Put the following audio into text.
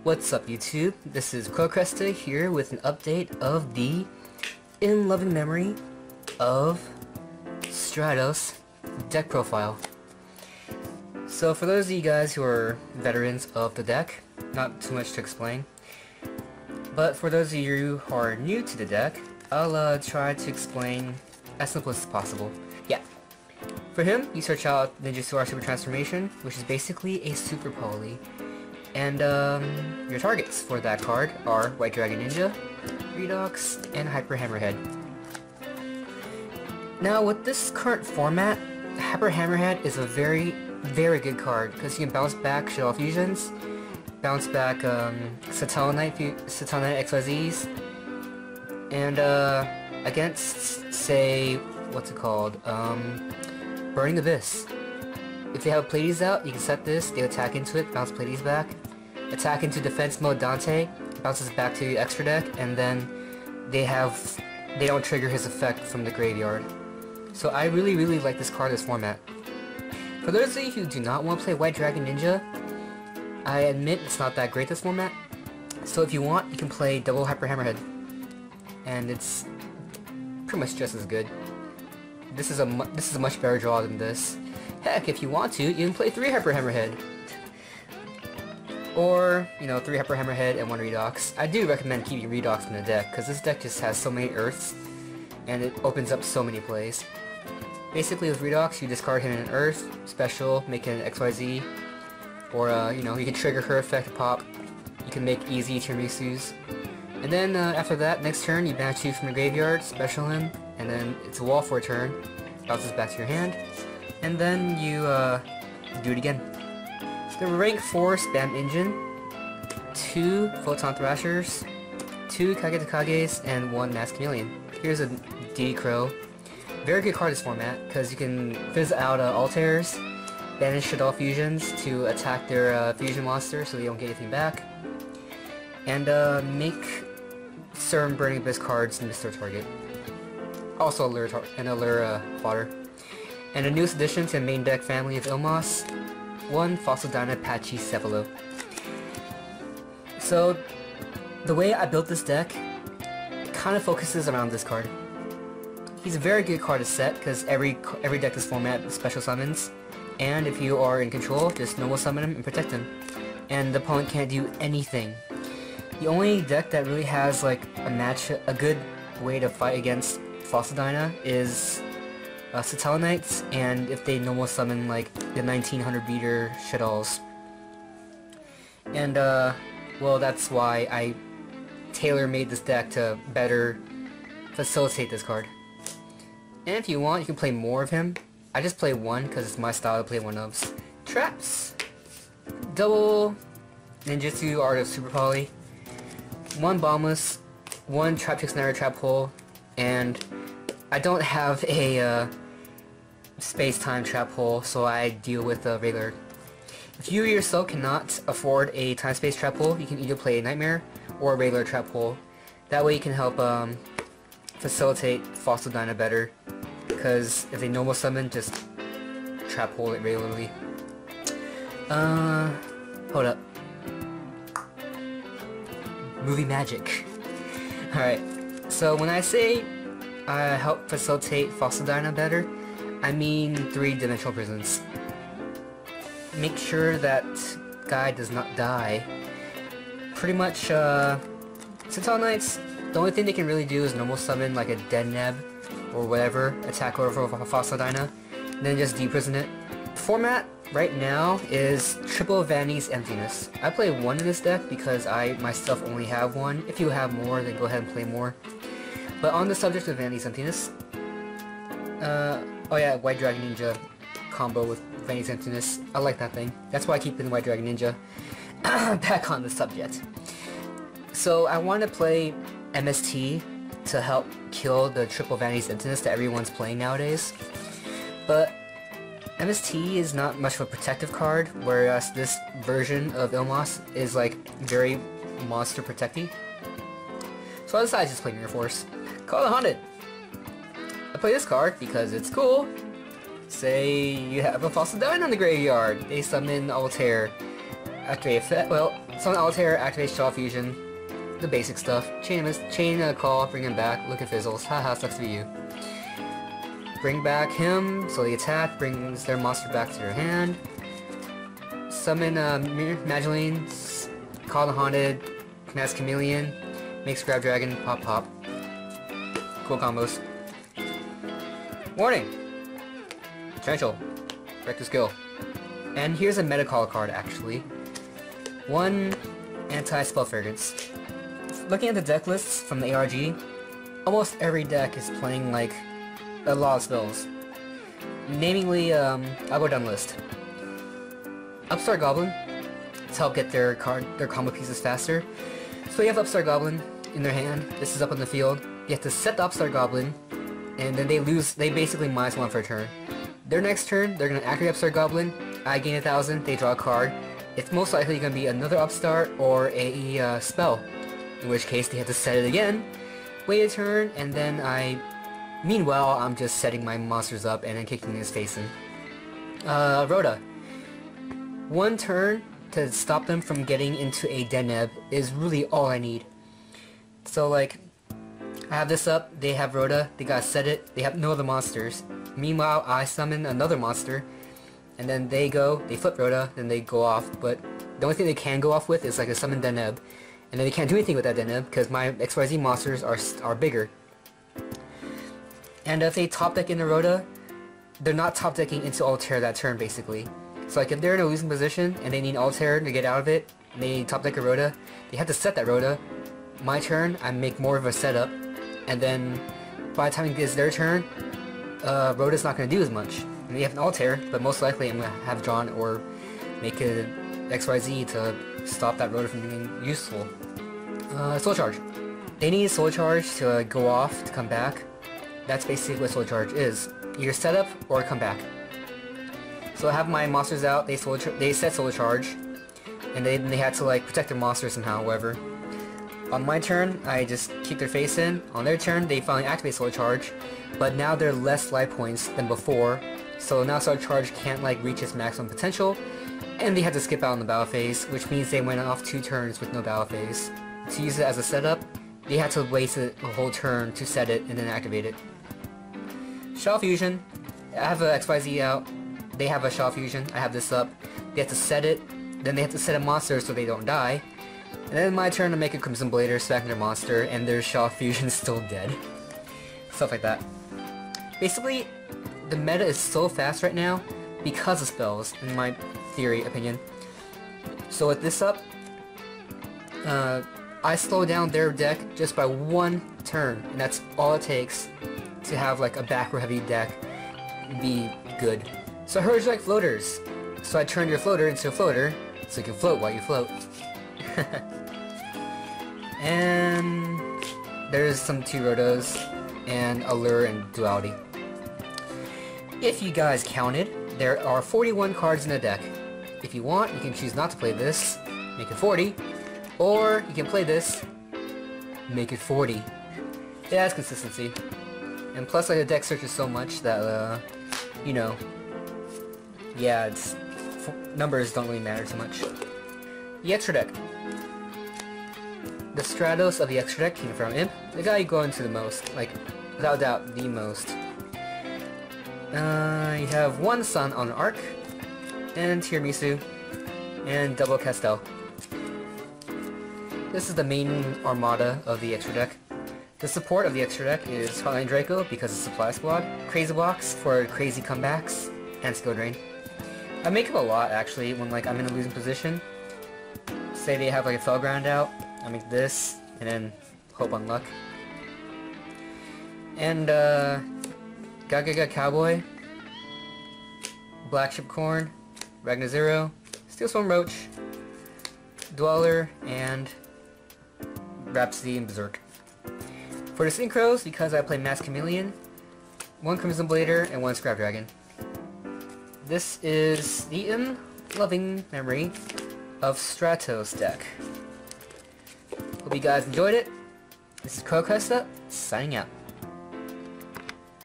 What's up YouTube? This is Cresta here with an update of the In Loving Memory of Stratos deck profile. So for those of you guys who are veterans of the deck, not too much to explain, but for those of you who are new to the deck, I'll try to explain as simple as possible. Yeah. For him, you search out Ninja Super Transformation, which is basically a Super Poly. And your targets for that card are White Dragon Ninja, Redox, and Hyper Hammerhead. Now with this current format, Hyper Hammerhead is a very good card because you can bounce back Shaddolls fusions, bounce back Satellaknight XYZs, and against, say, what's it called, Burning Abyss. If they have Pleiades out, you can set this, they attack into it, bounce Pleiades back, attack into defense mode Dante, bounces back to the extra deck, and then they don't trigger his effect from the graveyard. So I really like this card, this format. For those of you who do not want to play White Dragon Ninja, I admit it's not that great, this format. So if you want, you can play double Hyper Hammerhead, and it's pretty much just as good. This is a much better draw than this. Heck, if you want to, you can play 3 Hyper Hammerhead. Or, 3 Hyper Hammerhead and 1 Redox. I do recommend keeping Redox in the deck, because this deck just has so many Earths, and it opens up so many plays. Basically with Redox, you discard him in an Earth, special, make it an XYZ, or, you can trigger her effect to pop. You can make easy Tiramisus. And then, after that, next turn, you banish 2 from the graveyard, special him, and then it's a wall for a turn, bounces back to your hand. And then you do it again. The rank 4 spam engine, 2 Photon Thrashers, 2 Kagekages, and 1 Masked Chameleon. Here's a DD Crow. Very good card this format, because you can fizz out Altairs, banish Shaddolls fusions to attack their fusion monster so they don't get anything back, and make certain Burning Abyss cards miss their target. Also allure fodder. And the newest addition to the main deck family of ILMOS, 1 Fossil Dyna Patchy Cephalo. So, the way I built this deck kind of focuses around this card. He's a very good card to set because every deck this format special summons, and if you are in control, just normal summon him and protect him. And the opponent can't do anything. The only deck that really has like a good way to fight against Fossil Dyna is Satellaknights, and if they normal summon like the 1900 beater Shaddolls. And well, that's why I tailor-made this deck to better facilitate this card. And if you want, you can play more of him. I just play 1 because it's my style to play 1-ofs. Traps! Double Ninjutsu Art of Super Poly, 1 Bombless, 1 Trap Trick Trap Hole, and I don't have a space-time trap hole, so I deal with a regular. If you yourself cannot afford a time-space trap hole, you can either play a Nightmare or a regular trap hole. That way you can help facilitate Fossil Dyna better, because if they normal summon, just trap hole it regularly. Hold up. Movie magic. Alright, so when I say help facilitate Fossil Dyna better, I mean 3-dimensional prisons. Make sure that guy does not die. Pretty much, Satellaknights, the only thing they can really do is normal summon like a Dead Neb or whatever, attack over Fossil Dyna, then just deprison it. Format right now is triple Vanity's Emptiness. I play 1 in this deck because I myself only have 1. If you have more, then go ahead and play more. But on the subject of Vanity's Emptiness, oh yeah, White Dragon Ninja combo with Vanity's Emptiness. I like that thing. That's why I keep in White Dragon Ninja. Back on the subject. So I want to play MST to help kill the triple Vanity's Emptiness that everyone's playing nowadays. But MST is not much of a protective card, whereas this version of ILMOS is like very monster protecty. So I decided to just play Mirror Force. Call it Haunted! I play this card because it's cool. Say you have a Fossil Dyna in the graveyard. They summon Altair. After a effect, well, Summon Altair, activate Shaw Fusion, the basic stuff. Chain a call, bring him back, look at fizzles. Haha, sucks to be you. Bring back him, so the attack brings their monster back to their hand. Summon Mageline, call the Haunted, Mass Chameleon, make Scrap Dragon, pop pop. Cool combos. Warning! Potential. Correct skill. And here's a meta call card actually. One anti-spell fragrance. Looking at the deck lists from the ARG, almost every deck is playing like a lot of spells. Namely, I'll go down the list. Upstart Goblin to help get their combo pieces faster. So you have Upstart Goblin in their hand. This is up on the field. You have to set the Upstart Goblin, and then they basically -1 for a turn. Their next turn, they're gonna activate Upstart Goblin. I gain 1,000. They draw a card. It's most likely gonna be another Upstart or a spell. In which case they have to set it again, wait a turn, and then meanwhile, I'm just setting my monsters up and then kicking his face in. Rhoda. One turn to stop them from getting into a Deneb is really all I need. So like, I have this up, they have Rhoda, they gotta set it, they have no other monsters. Meanwhile, I summon another monster, and then they flip Rhoda, then they go off, but the only thing they can go off with is like a summon Deneb. And then they can't do anything with that Deneb because my XYZ monsters are bigger. And if they top deck into Rhoda, they're not top decking into Altair that turn basically. So like if they're in a losing position and they need Altair to get out of it, and they top deck a Rhoda, they have to set that Rhoda. My turn, I make more of a setup, and then by the time it gets their turn, Rhoda's not going to do as much. And they have an Altair, but most likely I'm going to have drawn or make a XYZ to stop that Rhoda from being useful. Soul Charge. They need Soul Charge to go off to come back. That's basically what Soul Charge is. Either set up or come back. So I have my monsters out, they set Soul Charge, and they had to like protect their monsters somehow, whatever. On my turn, I just keep their face in. On their turn, they finally activate Soul Charge, but now they're less life points than before, so now Soul Charge can't like reach its maximum potential, and they had to skip out on the battle phase, which means they went off 2 turns with no battle phase. To use it as a setup, they had to waste a whole turn to set it and then activate it. Shaw Fusion. I have a XYZ out. They have a Shaw Fusion. I have this up. They have to set it. Then they have to set a monster so they don't die. And then my turn to make a Crimson Blader, sack their monster, and their Shaw Fusion is still dead. Stuff like that. Basically, the meta is so fast right now because of spells, in my opinion. So with this up, I slow down their deck just by 1 turn, and that's all it takes to have like a backrow heavy deck be good. So I heard you like floaters, so I turned your floater into a floater, so you can float while you float. And there's some 2 Rhodas, and Allure and Duality. If you guys counted, there are 41 cards in the deck. If you want, you can choose not to play this, make it 40, or you can play this, make it 40. It has consistency. And plus, like, the deck searches so much that, you know, yeah, numbers don't really matter too much. The extra deck. The Stratos of the extra deck came from Imp, the guy you go into the most, like, without doubt, the most. You have 1 Sun on an Arc, and Tiramisu, and double Castel. This is the main armada of the extra deck. The support of the extra deck is Hotline Draco because it's Supply Squad, Crazy Box for crazy comebacks, and Skill Drain. I make up a lot actually when like I'm in a losing position. Say they have like a Fellground out, I make this, and then hope on luck. And Gaga Cowboy, Black Ship Corn, Ragnar Zero, Steel Storm Roach, Dweller, and Rhapsody and Berserk. For the synchros, because I play Mass Chameleon, 1 Crimson Blader and 1 Scrap Dragon. This is the Loving Memory of Stratos deck. Hope you guys enjoyed it. This is Crowcresta, signing out.